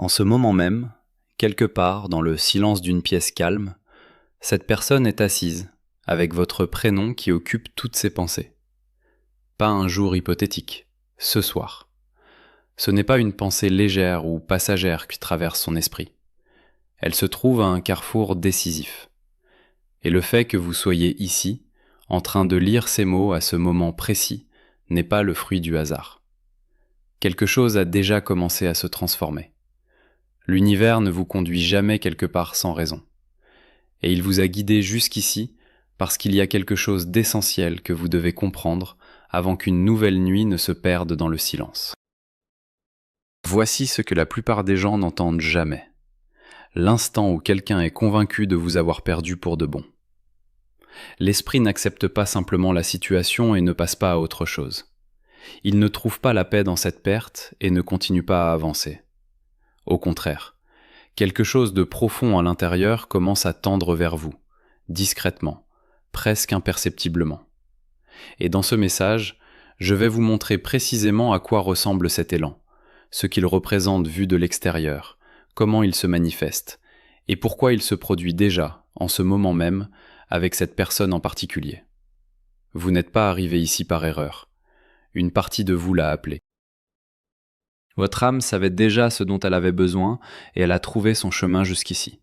En ce moment même, quelque part dans le silence d'une pièce calme, cette personne est assise, avec votre prénom qui occupe toutes ses pensées. Pas un jour hypothétique, ce soir. Ce n'est pas une pensée légère ou passagère qui traverse son esprit. Elle se trouve à un carrefour décisif. Et le fait que vous soyez ici, en train de lire ces mots à ce moment précis, n'est pas le fruit du hasard. Quelque chose a déjà commencé à se transformer. L'univers ne vous conduit jamais quelque part sans raison. Et il vous a guidé jusqu'ici parce qu'il y a quelque chose d'essentiel que vous devez comprendre avant qu'une nouvelle nuit ne se perde dans le silence. Voici ce que la plupart des gens n'entendent jamais. L'instant où quelqu'un est convaincu de vous avoir perdu pour de bon. L'esprit n'accepte pas simplement la situation et ne passe pas à autre chose. Il ne trouve pas la paix dans cette perte et ne continue pas à avancer. Au contraire, quelque chose de profond à l'intérieur commence à tendre vers vous, discrètement, presque imperceptiblement. Et dans ce message, je vais vous montrer précisément à quoi ressemble cet élan, ce qu'il représente vu de l'extérieur, comment il se manifeste, et pourquoi il se produit déjà, en ce moment même, avec cette personne en particulier. Vous n'êtes pas arrivé ici par erreur. Une partie de vous l'a appelé. Votre âme savait déjà ce dont elle avait besoin et elle a trouvé son chemin jusqu'ici.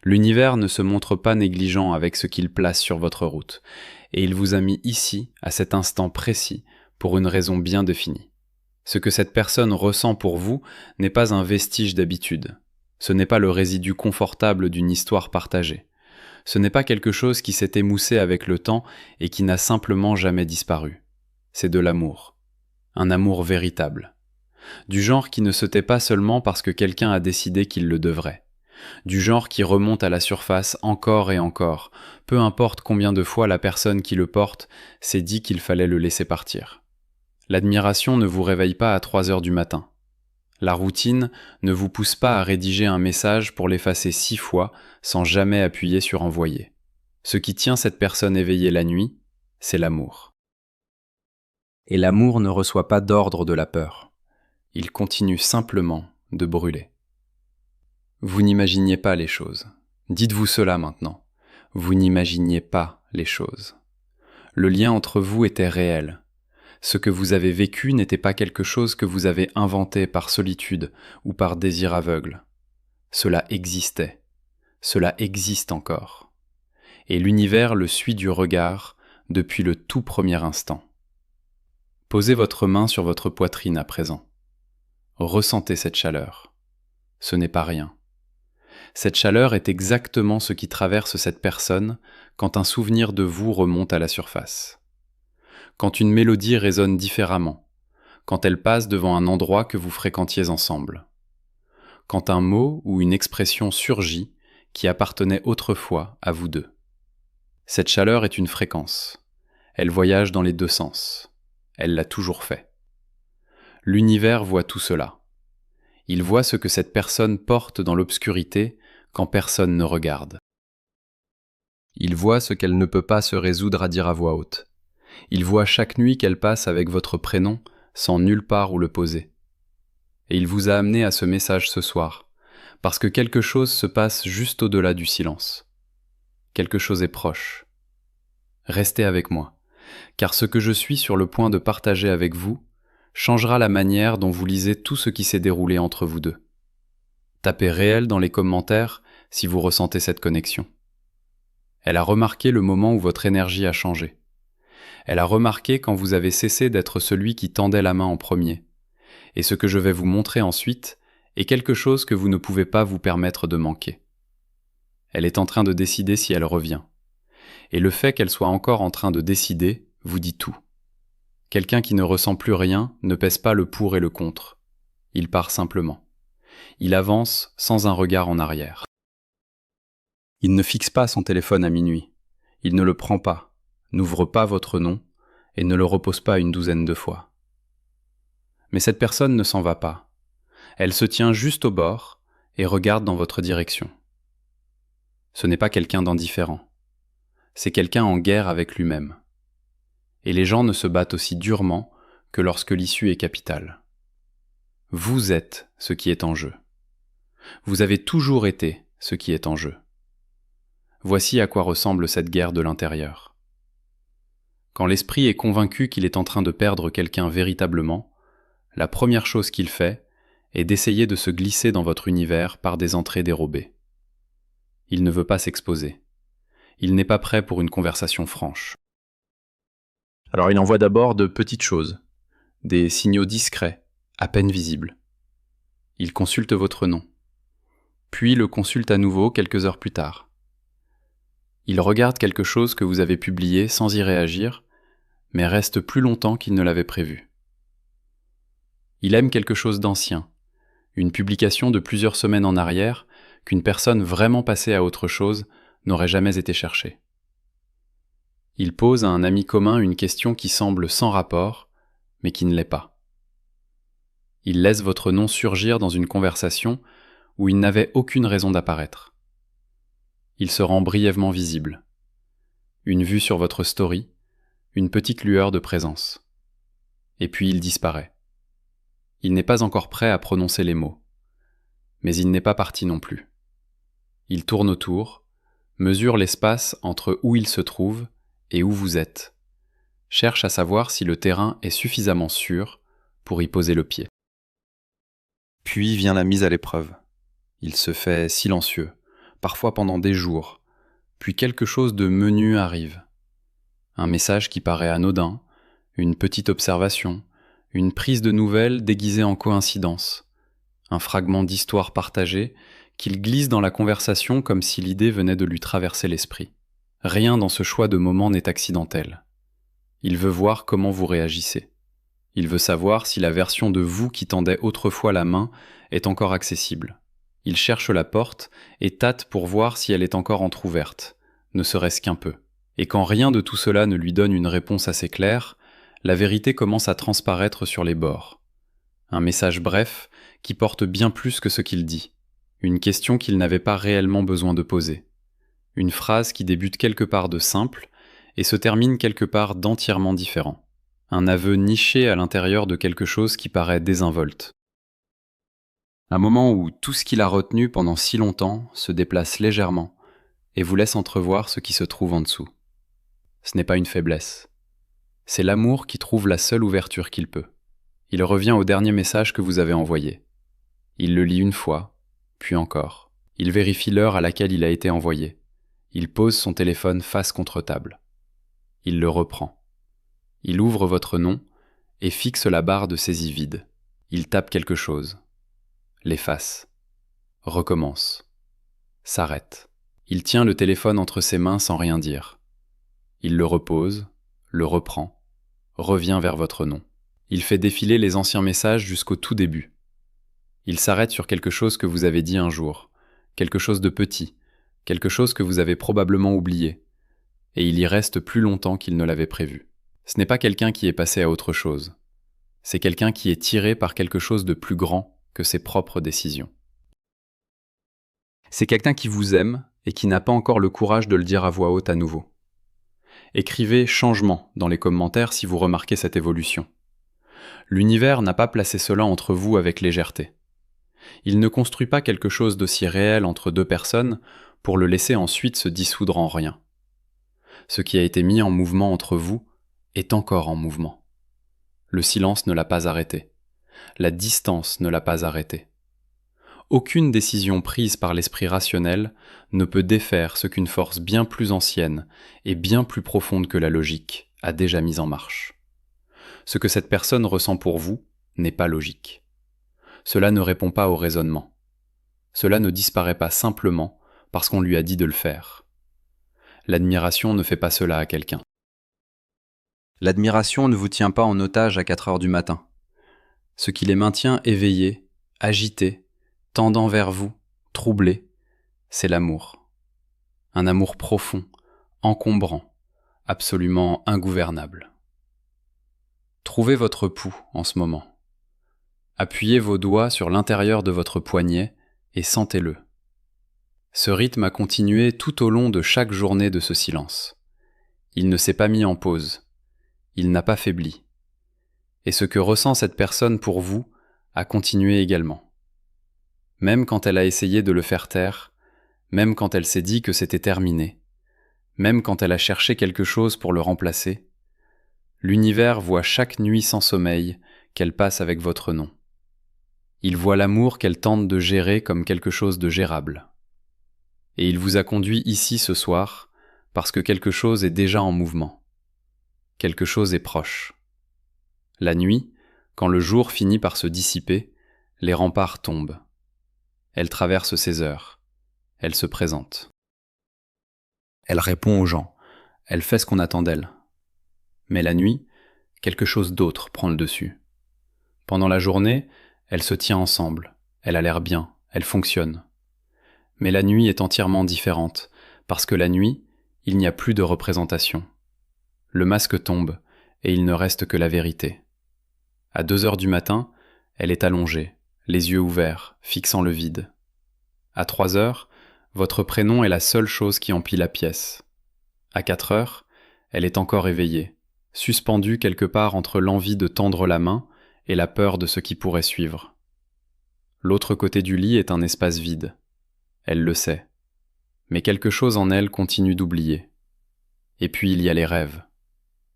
L'univers ne se montre pas négligent avec ce qu'il place sur votre route, et il vous a mis ici, à cet instant précis, pour une raison bien définie. Ce que cette personne ressent pour vous n'est pas un vestige d'habitude. Ce n'est pas le résidu confortable d'une histoire partagée. Ce n'est pas quelque chose qui s'est émoussé avec le temps et qui n'a simplement jamais disparu. C'est de l'amour. Un amour véritable. Du genre qui ne se tait pas seulement parce que quelqu'un a décidé qu'il le devrait. Du genre qui remonte à la surface encore et encore, peu importe combien de fois la personne qui le porte s'est dit qu'il fallait le laisser partir. L'admiration ne vous réveille pas à 3 heures du matin. La routine ne vous pousse pas à rédiger un message pour l'effacer 6 fois sans jamais appuyer sur envoyer. Ce qui tient cette personne éveillée la nuit, c'est l'amour. Et l'amour ne reçoit pas d'ordre de la peur. Il continue simplement de brûler. Vous n'imaginiez pas les choses. Dites-vous cela maintenant. Vous n'imaginiez pas les choses. Le lien entre vous était réel. Ce que vous avez vécu n'était pas quelque chose que vous avez inventé par solitude ou par désir aveugle. Cela existait. Cela existe encore. Et l'univers le suit du regard depuis le tout premier instant. Posez votre main sur votre poitrine à présent. Ressentez cette chaleur. Ce n'est pas rien. Cette chaleur est exactement ce qui traverse cette personne quand un souvenir de vous remonte à la surface. Quand une mélodie résonne différemment, quand elle passe devant un endroit que vous fréquentiez ensemble. Quand un mot ou une expression surgit qui appartenait autrefois à vous deux. Cette chaleur est une fréquence. Elle voyage dans les deux sens. Elle l'a toujours fait. L'univers voit tout cela. Il voit ce que cette personne porte dans l'obscurité quand personne ne regarde. Il voit ce qu'elle ne peut pas se résoudre à dire à voix haute. Il voit chaque nuit qu'elle passe avec votre prénom sans nulle part où le poser. Et il vous a amené à ce message ce soir, parce que quelque chose se passe juste au-delà du silence. Quelque chose est proche. Restez avec moi, car ce que je suis sur le point de partager avec vous changera la manière dont vous lisez tout ce qui s'est déroulé entre vous deux. Tapez réel dans les commentaires si vous ressentez cette connexion. Elle a remarqué le moment où votre énergie a changé. Elle a remarqué quand vous avez cessé d'être celui qui tendait la main en premier. Et ce que je vais vous montrer ensuite est quelque chose que vous ne pouvez pas vous permettre de manquer. Elle est en train de décider si elle revient. Et le fait qu'elle soit encore en train de décider vous dit tout. Quelqu'un qui ne ressent plus rien ne pèse pas le pour et le contre. Il part simplement. Il avance sans un regard en arrière. Il ne fixe pas son téléphone à minuit. Il ne le prend pas, n'ouvre pas votre nom et ne le repose pas une 12aine de fois. Mais cette personne ne s'en va pas. Elle se tient juste au bord et regarde dans votre direction. Ce n'est pas quelqu'un d'indifférent. C'est quelqu'un en guerre avec lui-même. Et les gens ne se battent aussi durement que lorsque l'issue est capitale. Vous êtes ce qui est en jeu. Vous avez toujours été ce qui est en jeu. Voici à quoi ressemble cette guerre de l'intérieur. Quand l'esprit est convaincu qu'il est en train de perdre quelqu'un véritablement, la première chose qu'il fait est d'essayer de se glisser dans votre univers par des entrées dérobées. Il ne veut pas s'exposer. Il n'est pas prêt pour une conversation franche. Alors il envoie d'abord de petites choses, des signaux discrets, à peine visibles. Il consulte votre nom, puis le consulte à nouveau quelques heures plus tard. Il regarde quelque chose que vous avez publié sans y réagir, mais reste plus longtemps qu'il ne l'avait prévu. Il aime quelque chose d'ancien, une publication de plusieurs semaines en arrière qu'une personne vraiment passée à autre chose n'aurait jamais été cherchée. Il pose à un ami commun une question qui semble sans rapport, mais qui ne l'est pas. Il laisse votre nom surgir dans une conversation où il n'avait aucune raison d'apparaître. Il se rend brièvement visible. Une vue sur votre story, une petite lueur de présence. Et puis il disparaît. Il n'est pas encore prêt à prononcer les mots. Mais il n'est pas parti non plus. Il tourne autour, mesure l'espace entre où il se trouve et où vous êtes, cherche à savoir si le terrain est suffisamment sûr pour y poser le pied. Puis vient la mise à l'épreuve. Il se fait silencieux, parfois pendant des jours, puis quelque chose de menu arrive. Un message qui paraît anodin, une petite observation, une prise de nouvelles déguisée en coïncidence, un fragment d'histoire partagée qu'il glisse dans la conversation comme si l'idée venait de lui traverser l'esprit. Rien dans ce choix de moment n'est accidentel. Il veut voir comment vous réagissez. Il veut savoir si la version de vous qui tendait autrefois la main est encore accessible. Il cherche la porte et tâte pour voir si elle est encore entr'ouverte, ne serait-ce qu'un peu. Et quand rien de tout cela ne lui donne une réponse assez claire, la vérité commence à transparaître sur les bords. Un message bref qui porte bien plus que ce qu'il dit. Une question qu'il n'avait pas réellement besoin de poser. Une phrase qui débute quelque part de simple et se termine quelque part d'entièrement différent. Un aveu niché à l'intérieur de quelque chose qui paraît désinvolte. Un moment où tout ce qu'il a retenu pendant si longtemps se déplace légèrement et vous laisse entrevoir ce qui se trouve en dessous. Ce n'est pas une faiblesse. C'est l'amour qui trouve la seule ouverture qu'il peut. Il revient au dernier message que vous avez envoyé. Il le lit une fois, puis encore. Il vérifie l'heure à laquelle il a été envoyé. Il pose son téléphone face contre table. Il le reprend. Il ouvre votre nom et fixe la barre de saisie vide. Il tape quelque chose. L'efface. Recommence. S'arrête. Il tient le téléphone entre ses mains sans rien dire. Il le repose, le reprend, revient vers votre nom. Il fait défiler les anciens messages jusqu'au tout début. Il s'arrête sur quelque chose que vous avez dit un jour, quelque chose de petit, quelque chose que vous avez probablement oublié, et il y reste plus longtemps qu'il ne l'avait prévu. Ce n'est pas quelqu'un qui est passé à autre chose. C'est quelqu'un qui est tiré par quelque chose de plus grand que ses propres décisions. C'est quelqu'un qui vous aime et qui n'a pas encore le courage de le dire à voix haute à nouveau. Écrivez « changement » dans les commentaires si vous remarquez cette évolution. L'univers n'a pas placé cela entre vous avec légèreté. Il ne construit pas quelque chose d'aussi réel entre deux personnes pour le laisser ensuite se dissoudre en rien. Ce qui a été mis en mouvement entre vous est encore en mouvement. Le silence ne l'a pas arrêté. La distance ne l'a pas arrêté. Aucune décision prise par l'esprit rationnel ne peut défaire ce qu'une force bien plus ancienne et bien plus profonde que la logique a déjà mis en marche. Ce que cette personne ressent pour vous n'est pas logique. Cela ne répond pas au raisonnement. Cela ne disparaît pas simplement parce qu'on lui a dit de le faire. L'admiration ne fait pas cela à quelqu'un. L'admiration ne vous tient pas en otage à 4 heures du matin. Ce qui les maintient éveillés, agités, tendant vers vous, troublés, c'est l'amour. Un amour profond, encombrant, absolument ingouvernable. Trouvez votre pouls en ce moment. Appuyez vos doigts sur l'intérieur de votre poignet et sentez-le. Ce rythme a continué tout au long de chaque journée de ce silence. Il ne s'est pas mis en pause. Il n'a pas faibli. Et ce que ressent cette personne pour vous a continué également. Même quand elle a essayé de le faire taire, même quand elle s'est dit que c'était terminé, même quand elle a cherché quelque chose pour le remplacer, l'univers voit chaque nuit sans sommeil qu'elle passe avec votre nom. Il voit l'amour qu'elle tente de gérer comme quelque chose de gérable. Et il vous a conduit ici ce soir parce que quelque chose est déjà en mouvement. Quelque chose est proche. La nuit, quand le jour finit par se dissiper, les remparts tombent. Elle traverse ses heures. Elle se présente. Elle répond aux gens. Elle fait ce qu'on attend d'elle. Mais la nuit, quelque chose d'autre prend le dessus. Pendant la journée, elle se tient ensemble. Elle a l'air bien. Elle fonctionne. Mais la nuit est entièrement différente, parce que la nuit, il n'y a plus de représentation. Le masque tombe, et il ne reste que la vérité. À 2 heures du matin, elle est allongée, les yeux ouverts, fixant le vide. À 3 heures, votre prénom est la seule chose qui emplit la pièce. À 4 heures, elle est encore éveillée, suspendue quelque part entre l'envie de tendre la main et la peur de ce qui pourrait suivre. L'autre côté du lit est un espace vide. Elle le sait. Mais quelque chose en elle continue d'oublier. Et puis il y a les rêves.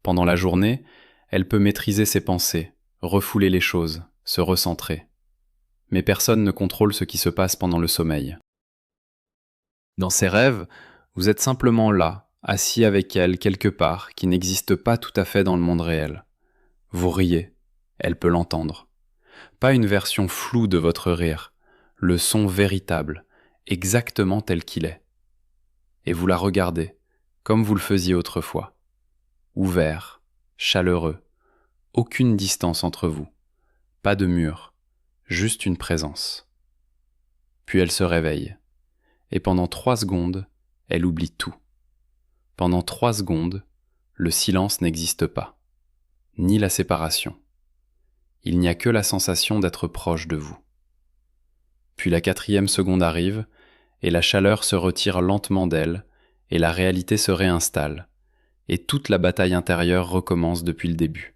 Pendant la journée, elle peut maîtriser ses pensées, refouler les choses, se recentrer. Mais personne ne contrôle ce qui se passe pendant le sommeil. Dans ses rêves, vous êtes simplement là, assis avec elle quelque part qui n'existe pas tout à fait dans le monde réel. Vous riez, elle peut l'entendre. Pas une version floue de votre rire, le son véritable, exactement tel qu'il est. Et vous la regardez, comme vous le faisiez autrefois. Ouvert, chaleureux, aucune distance entre vous, pas de mur, juste une présence. Puis elle se réveille, et pendant 3 secondes, elle oublie tout. Pendant 3 secondes, le silence n'existe pas, ni la séparation. Il n'y a que la sensation d'être proche de vous. Puis la 4e seconde arrive, et la chaleur se retire lentement d'elle, et la réalité se réinstalle, et toute la bataille intérieure recommence depuis le début.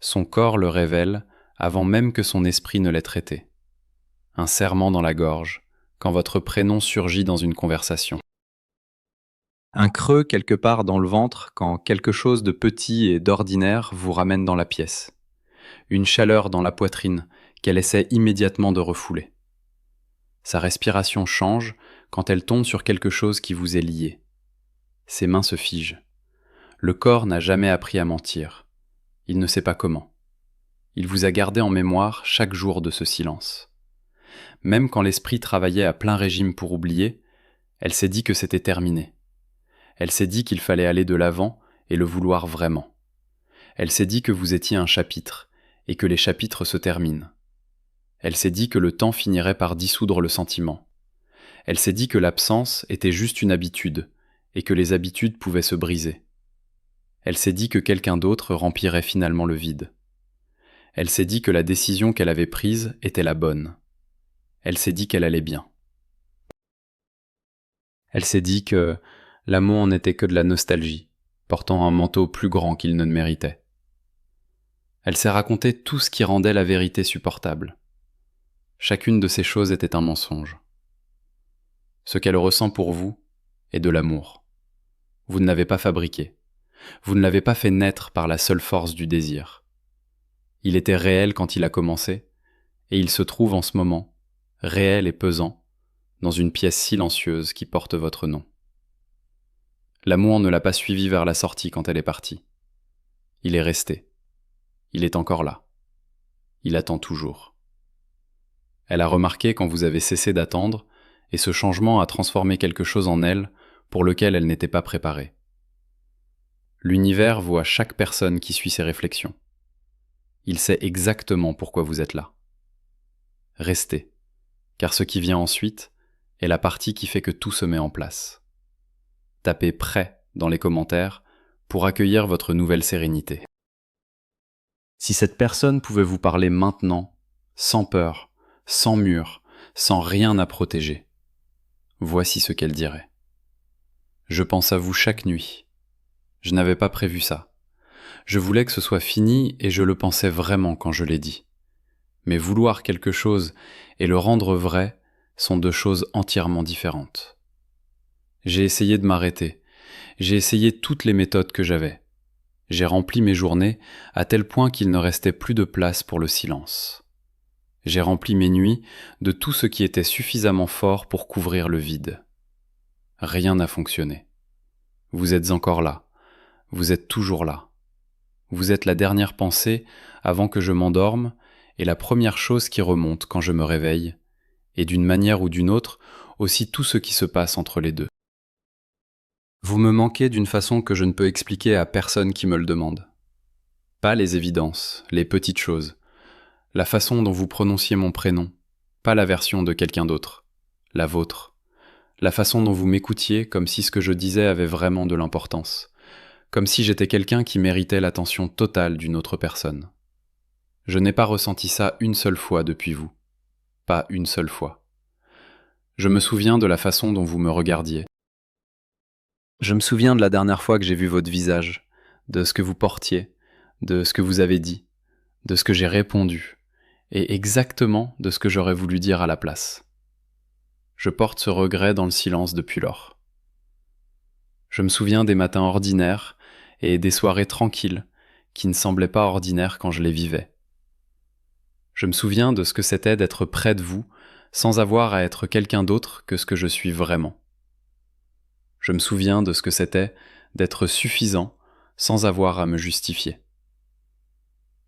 Son corps le révèle avant même que son esprit ne l'ait traité. Un serrement dans la gorge, quand votre prénom surgit dans une conversation. Un creux quelque part dans le ventre quand quelque chose de petit et d'ordinaire vous ramène dans la pièce. Une chaleur dans la poitrine qu'elle essaie immédiatement de refouler. Sa respiration change quand elle tombe sur quelque chose qui vous est lié. Ses mains se figent. Le corps n'a jamais appris à mentir. Il ne sait pas comment. Il vous a gardé en mémoire chaque jour de ce silence. Même quand l'esprit travaillait à plein régime pour oublier, elle s'est dit que c'était terminé. Elle s'est dit qu'il fallait aller de l'avant et le vouloir vraiment. Elle s'est dit que vous étiez un chapitre et que les chapitres se terminent. Elle s'est dit que le temps finirait par dissoudre le sentiment. Elle s'est dit que l'absence était juste une habitude et que les habitudes pouvaient se briser. Elle s'est dit que quelqu'un d'autre remplirait finalement le vide. Elle s'est dit que la décision qu'elle avait prise était la bonne. Elle s'est dit qu'elle allait bien. Elle s'est dit que l'amour n'était que de la nostalgie, portant un manteau plus grand qu'il ne méritait. Elle s'est raconté tout ce qui rendait la vérité supportable. Chacune de ces choses était un mensonge. Ce qu'elle ressent pour vous est de l'amour. Vous ne l'avez pas fabriqué. Vous ne l'avez pas fait naître par la seule force du désir. Il était réel quand il a commencé, et il se trouve en ce moment, réel et pesant, dans une pièce silencieuse qui porte votre nom. L'amour ne l'a pas suivi vers la sortie quand elle est partie. Il est resté. Il est encore là. Il attend toujours. Elle a remarqué quand vous avez cessé d'attendre, et ce changement a transformé quelque chose en elle pour lequel elle n'était pas préparée. L'univers voit chaque personne qui suit ses réflexions. Il sait exactement pourquoi vous êtes là. Restez, car ce qui vient ensuite est la partie qui fait que tout se met en place. Tapez prêt dans les commentaires pour accueillir votre nouvelle sérénité. Si cette personne pouvait vous parler maintenant, sans peur, sans mur, sans rien à protéger, voici ce qu'elle dirait. Je pense à vous chaque nuit. Je n'avais pas prévu ça. Je voulais que ce soit fini et je le pensais vraiment quand je l'ai dit. Mais vouloir quelque chose et le rendre vrai sont deux choses entièrement différentes. J'ai essayé de m'arrêter. J'ai essayé toutes les méthodes que j'avais. J'ai rempli mes journées à tel point qu'il ne restait plus de place pour le silence. J'ai rempli mes nuits de tout ce qui était suffisamment fort pour couvrir le vide. Rien n'a fonctionné. Vous êtes encore là. Vous êtes toujours là. Vous êtes la dernière pensée avant que je m'endorme et la première chose qui remonte quand je me réveille, et d'une manière ou d'une autre, aussi tout ce qui se passe entre les deux. Vous me manquez d'une façon que je ne peux expliquer à personne qui me le demande. Pas les évidences, les petites choses, la façon dont vous prononciez mon prénom, pas la version de quelqu'un d'autre, la vôtre, la façon dont vous m'écoutiez comme si ce que je disais avait vraiment de l'importance, comme si j'étais quelqu'un qui méritait l'attention totale d'une autre personne. Je n'ai pas ressenti ça une seule fois depuis vous, pas une seule fois. Je me souviens de la façon dont vous me regardiez. Je me souviens de la dernière fois que j'ai vu votre visage, de ce que vous portiez, de ce que vous avez dit, de ce que j'ai répondu, et exactement de ce que j'aurais voulu dire à la place. Je porte ce regret dans le silence depuis lors. Je me souviens des matins ordinaires et des soirées tranquilles qui ne semblaient pas ordinaires quand je les vivais. Je me souviens de ce que c'était d'être près de vous sans avoir à être quelqu'un d'autre que ce que je suis vraiment. Je me souviens de ce que c'était d'être suffisant sans avoir à me justifier.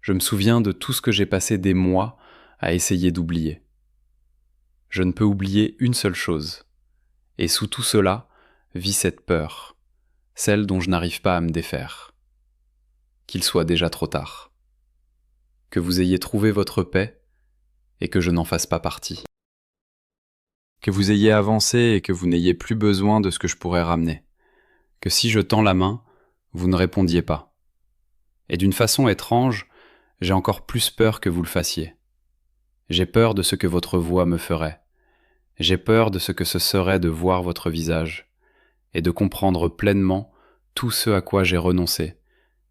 Je me souviens de tout ce que j'ai passé des mois à essayer d'oublier. Je ne peux oublier une seule chose, et sous tout cela vit cette peur, celle dont je n'arrive pas à me défaire. Qu'il soit déjà trop tard. Que vous ayez trouvé votre paix et que je n'en fasse pas partie. Que vous ayez avancé et que vous n'ayez plus besoin de ce que je pourrais ramener. Que si je tends la main, vous ne répondiez pas. Et d'une façon étrange, j'ai encore plus peur que vous le fassiez. J'ai peur de ce que votre voix me ferait. J'ai peur de ce que ce serait de voir votre visage et de comprendre pleinement tout ce à quoi j'ai renoncé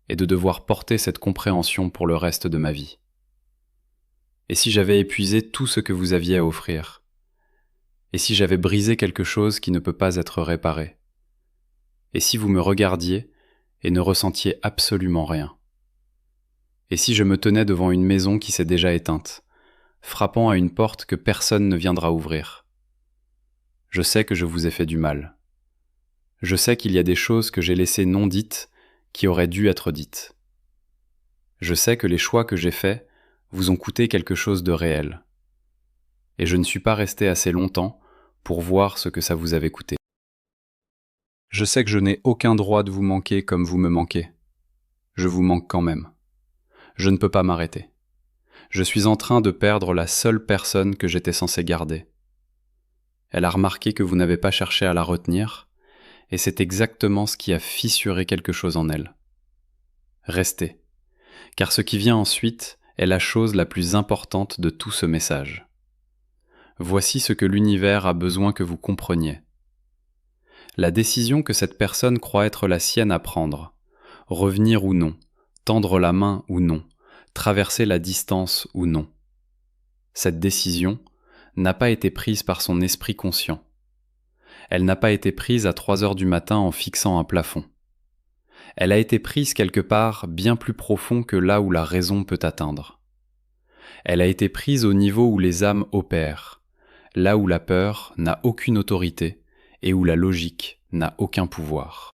et de devoir porter cette compréhension pour le reste de ma vie. Et si j'avais épuisé tout ce que vous aviez à offrir? Et si j'avais brisé quelque chose qui ne peut pas être réparé? Et si vous me regardiez et ne ressentiez absolument rien? Et si je me tenais devant une maison qui s'est déjà éteinte, frappant à une porte que personne ne viendra ouvrir? Je sais que je vous ai fait du mal. Je sais qu'il y a des choses que j'ai laissées non dites qui auraient dû être dites. Je sais que les choix que j'ai faits vous ont coûté quelque chose de réel. Et je ne suis pas resté assez longtemps pour voir ce que ça vous avait coûté. Je sais que je n'ai aucun droit de vous manquer comme vous me manquez. Je vous manque quand même. Je ne peux pas m'arrêter. Je suis en train de perdre la seule personne que j'étais censé garder. Elle a remarqué que vous n'avez pas cherché à la retenir, et c'est exactement ce qui a fissuré quelque chose en elle. Restez, car ce qui vient ensuite est la chose la plus importante de tout ce message. Voici ce que l'univers a besoin que vous compreniez. La décision que cette personne croit être la sienne à prendre, revenir ou non, tendre la main ou non, traverser la distance ou non. Cette décision n'a pas été prise par son esprit conscient. Elle n'a pas été prise à 3 heures du matin en fixant un plafond. Elle a été prise quelque part bien plus profond que là où la raison peut atteindre. Elle a été prise au niveau où les âmes opèrent, là où la peur n'a aucune autorité et où la logique n'a aucun pouvoir.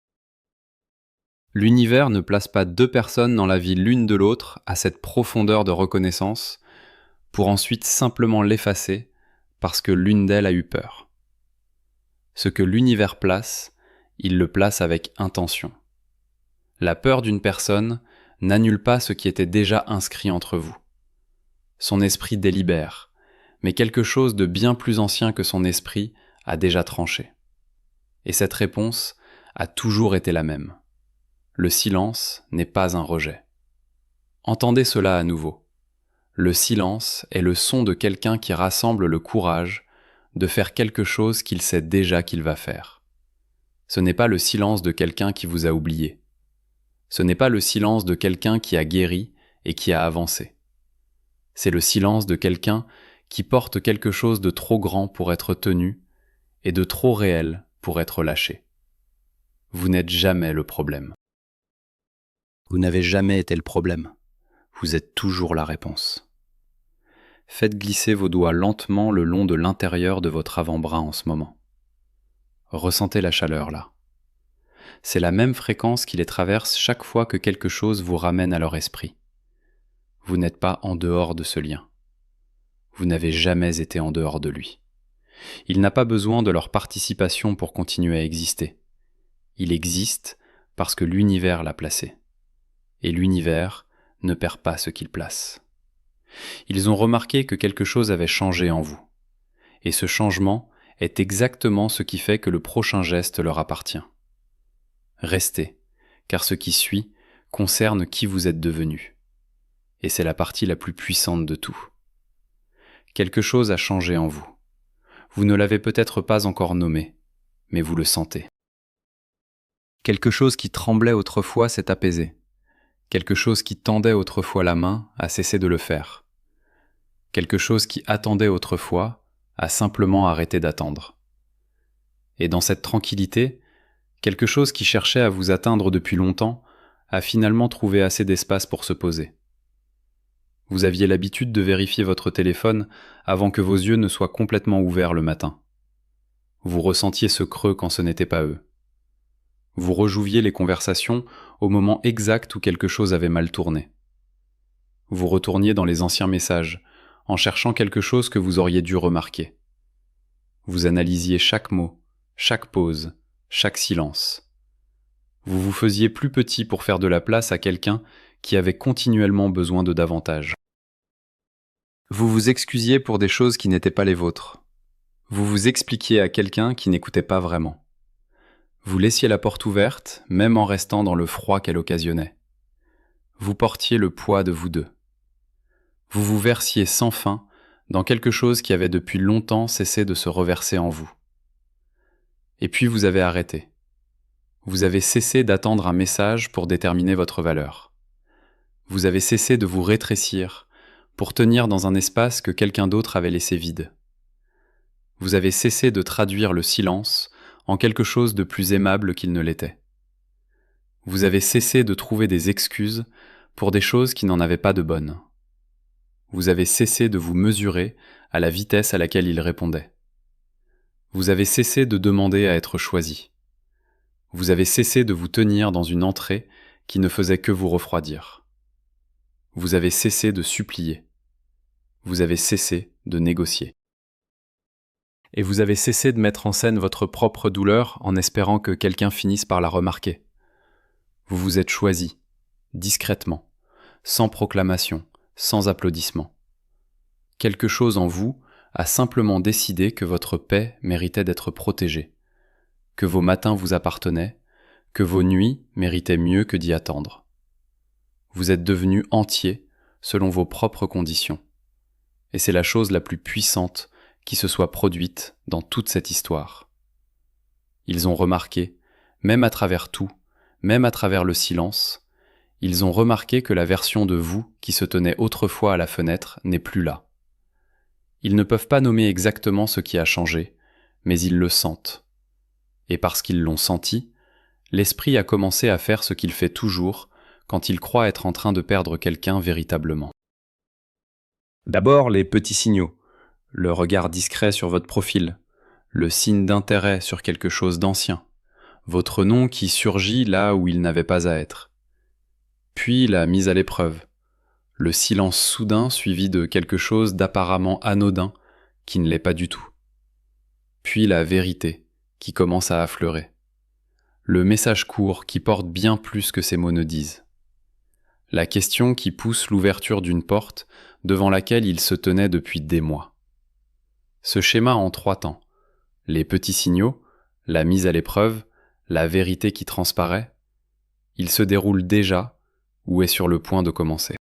L'univers ne place pas deux personnes dans la vie l'une de l'autre à cette profondeur de reconnaissance pour ensuite simplement l'effacer parce que l'une d'elles a eu peur. Ce que l'univers place, il le place avec intention. La peur d'une personne n'annule pas ce qui était déjà inscrit entre vous. Son esprit délibère, mais quelque chose de bien plus ancien que son esprit a déjà tranché. Et cette réponse a toujours été la même. Le silence n'est pas un rejet. Entendez cela à nouveau. Le silence est le son de quelqu'un qui rassemble le courage de faire quelque chose qu'il sait déjà qu'il va faire. Ce n'est pas le silence de quelqu'un qui vous a oublié. Ce n'est pas le silence de quelqu'un qui a guéri et qui a avancé. C'est le silence de quelqu'un qui porte quelque chose de trop grand pour être tenu et de trop réel pour être lâché. Vous n'êtes jamais le problème. Vous n'avez jamais été le problème. Vous êtes toujours la réponse. Faites glisser vos doigts lentement le long de l'intérieur de votre avant-bras en ce moment. Ressentez la chaleur là. C'est la même fréquence qui les traverse chaque fois que quelque chose vous ramène à leur esprit. Vous n'êtes pas en dehors de ce lien. Vous n'avez jamais été en dehors de lui. Il n'a pas besoin de leur participation pour continuer à exister. Il existe parce que l'univers l'a placé. Et l'univers ne perd pas ce qu'il place. Ils ont remarqué que quelque chose avait changé en vous. Et ce changement est exactement ce qui fait que le prochain geste leur appartient. Restez, car ce qui suit concerne qui vous êtes devenu. Et c'est la partie la plus puissante de tout. Quelque chose a changé en vous. Vous ne l'avez peut-être pas encore nommé, mais vous le sentez. Quelque chose qui tremblait autrefois s'est apaisé. Quelque chose qui tendait autrefois la main a cessé de le faire. Quelque chose qui attendait autrefois a simplement arrêté d'attendre. Et dans cette tranquillité, quelque chose qui cherchait à vous atteindre depuis longtemps a finalement trouvé assez d'espace pour se poser. Vous aviez l'habitude de vérifier votre téléphone avant que vos yeux ne soient complètement ouverts le matin. Vous ressentiez ce creux quand ce n'était pas eux. Vous rejouviez les conversations au moment exact où quelque chose avait mal tourné. Vous retourniez dans les anciens messages, en cherchant quelque chose que vous auriez dû remarquer. Vous analysiez chaque mot, chaque pause, chaque silence. Vous vous faisiez plus petit pour faire de la place à quelqu'un qui avait continuellement besoin de davantage. Vous vous excusiez pour des choses qui n'étaient pas les vôtres. Vous vous expliquiez à quelqu'un qui n'écoutait pas vraiment. Vous laissiez la porte ouverte, même en restant dans le froid qu'elle occasionnait. Vous portiez le poids de vous deux. Vous vous versiez sans fin dans quelque chose qui avait depuis longtemps cessé de se reverser en vous. Et puis vous avez arrêté. Vous avez cessé d'attendre un message pour déterminer votre valeur. Vous avez cessé de vous rétrécir pour tenir dans un espace que quelqu'un d'autre avait laissé vide. Vous avez cessé de traduire le silence en quelque chose de plus aimable qu'il ne l'était. Vous avez cessé de trouver des excuses pour des choses qui n'en avaient pas de bonnes. Vous avez cessé de vous mesurer à la vitesse à laquelle il répondait. Vous avez cessé de demander à être choisi. Vous avez cessé de vous tenir dans une entrée qui ne faisait que vous refroidir. Vous avez cessé de supplier. Vous avez cessé de négocier. Et vous avez cessé de mettre en scène votre propre douleur en espérant que quelqu'un finisse par la remarquer. Vous vous êtes choisi, discrètement, sans proclamation, sans applaudissement. Quelque chose en vous a simplement décidé que votre paix méritait d'être protégée, que vos matins vous appartenaient, que vos nuits méritaient mieux que d'y attendre. Vous êtes devenu entier selon vos propres conditions. Et c'est la chose la plus puissante qui se soit produite dans toute cette histoire. Ils ont remarqué, même à travers tout, même à travers le silence, ils ont remarqué que la version de vous qui se tenait autrefois à la fenêtre n'est plus là. Ils ne peuvent pas nommer exactement ce qui a changé, mais ils le sentent. Et parce qu'ils l'ont senti, l'esprit a commencé à faire ce qu'il fait toujours quand il croit être en train de perdre quelqu'un véritablement. D'abord, les petits signaux. Le regard discret sur votre profil, le signe d'intérêt sur quelque chose d'ancien, votre nom qui surgit là où il n'avait pas à être. Puis la mise à l'épreuve, le silence soudain suivi de quelque chose d'apparemment anodin qui ne l'est pas du tout. Puis la vérité qui commence à affleurer. Le message court qui porte bien plus que ces mots ne disent. La question qui pousse l'ouverture d'une porte devant laquelle il se tenait depuis des mois. Ce schéma en 3 temps, les petits signaux, la mise à l'épreuve, la vérité qui transparaît, il se déroule déjà ou est sur le point de commencer.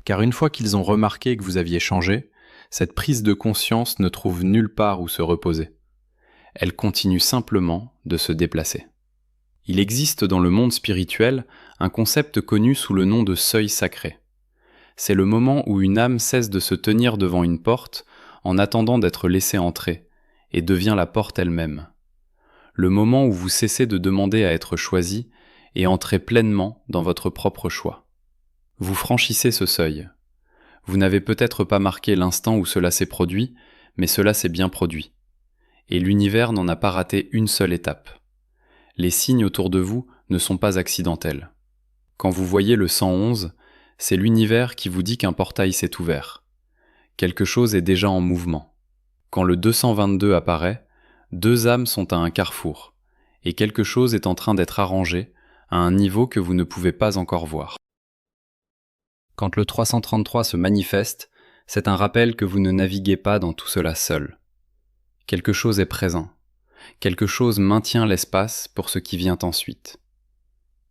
Car une fois qu'ils ont remarqué que vous aviez changé, cette prise de conscience ne trouve nulle part où se reposer. Elle continue simplement de se déplacer. Il existe dans le monde spirituel un concept connu sous le nom de seuil sacré. C'est le moment où une âme cesse de se tenir devant une porte en attendant d'être laissée entrer et devient la porte elle-même. Le moment où vous cessez de demander à être choisi et entrez pleinement dans votre propre choix. Vous franchissez ce seuil. Vous n'avez peut-être pas marqué l'instant où cela s'est produit, mais cela s'est bien produit. Et l'univers n'en a pas raté une seule étape. Les signes autour de vous ne sont pas accidentels. Quand vous voyez le 111, c'est l'univers qui vous dit qu'un portail s'est ouvert. Quelque chose est déjà en mouvement. Quand le 222 apparaît, deux âmes sont à un carrefour, et quelque chose est en train d'être arrangé à un niveau que vous ne pouvez pas encore voir. Quand le 333 se manifeste, c'est un rappel que vous ne naviguez pas dans tout cela seul. Quelque chose est présent. Quelque chose maintient l'espace pour ce qui vient ensuite.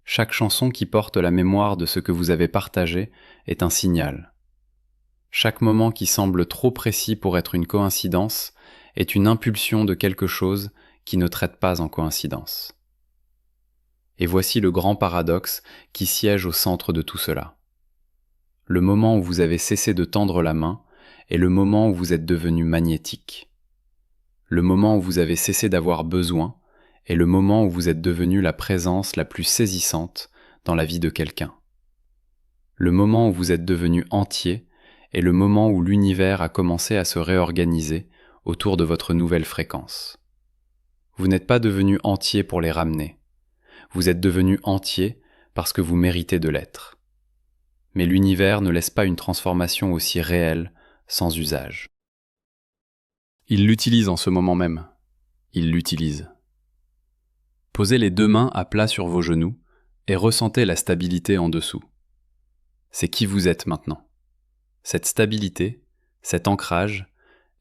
Chaque chanson qui porte la mémoire de ce que vous avez partagé est un signal. Chaque moment qui semble trop précis pour être une coïncidence est une impulsion de quelque chose qui ne traite pas en coïncidence. Et voici le grand paradoxe qui siège au centre de tout cela. Le moment où vous avez cessé de tendre la main est le moment où vous êtes devenu magnétique. Le moment où vous avez cessé d'avoir besoin est le moment où vous êtes devenu la présence la plus saisissante dans la vie de quelqu'un. Le moment où vous êtes devenu entier est le moment où l'univers a commencé à se réorganiser autour de votre nouvelle fréquence. Vous n'êtes pas devenu entier pour les ramener. Vous êtes devenu entier parce que vous méritez de l'être. Mais l'univers ne laisse pas une transformation aussi réelle sans usage. Il l'utilise en ce moment même. Il l'utilise. Posez les deux mains à plat sur vos genoux et ressentez la stabilité en dessous. C'est qui vous êtes maintenant. Cette stabilité, cet ancrage,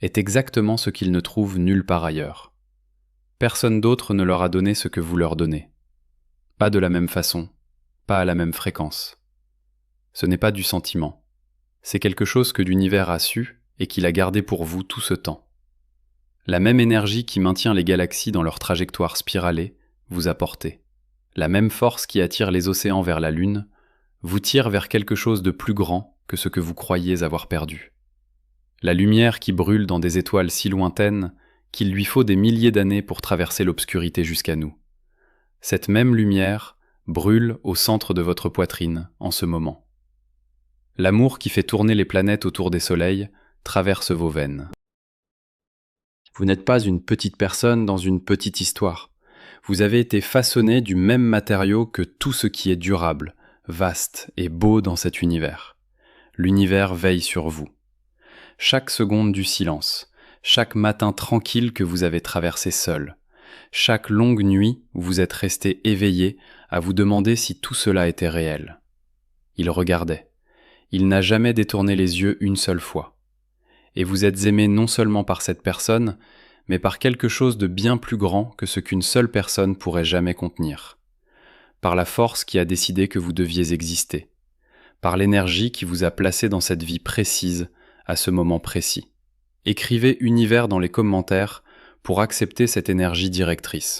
est exactement ce qu'ils ne trouvent nulle part ailleurs. Personne d'autre ne leur a donné ce que vous leur donnez. Pas de la même façon, pas à la même fréquence. Ce n'est pas du sentiment. C'est quelque chose que l'univers a su et qu'il a gardé pour vous tout ce temps. La même énergie qui maintient les galaxies dans leur trajectoire spiralée vous a porté. La même force qui attire les océans vers la Lune vous tire vers quelque chose de plus grand que ce que vous croyiez avoir perdu. La lumière qui brûle dans des étoiles si lointaines qu'il lui faut des milliers d'années pour traverser l'obscurité jusqu'à nous. Cette même lumière brûle au centre de votre poitrine en ce moment. L'amour qui fait tourner les planètes autour des soleils traverse vos veines. Vous n'êtes pas une petite personne dans une petite histoire. Vous avez été façonné du même matériau que tout ce qui est durable, vaste et beau dans cet univers. L'univers veille sur vous. Chaque seconde du silence, chaque matin tranquille que vous avez traversé seul, chaque longue nuit où vous êtes resté éveillé à vous demander si tout cela était réel. Il regardait. Il n'a jamais détourné les yeux une seule fois. Et vous êtes aimé non seulement par cette personne, mais par quelque chose de bien plus grand que ce qu'une seule personne pourrait jamais contenir. Par la force qui a décidé que vous deviez exister. Par l'énergie qui vous a placé dans cette vie précise, à ce moment précis. Écrivez univers dans les commentaires pour accepter cette énergie directrice.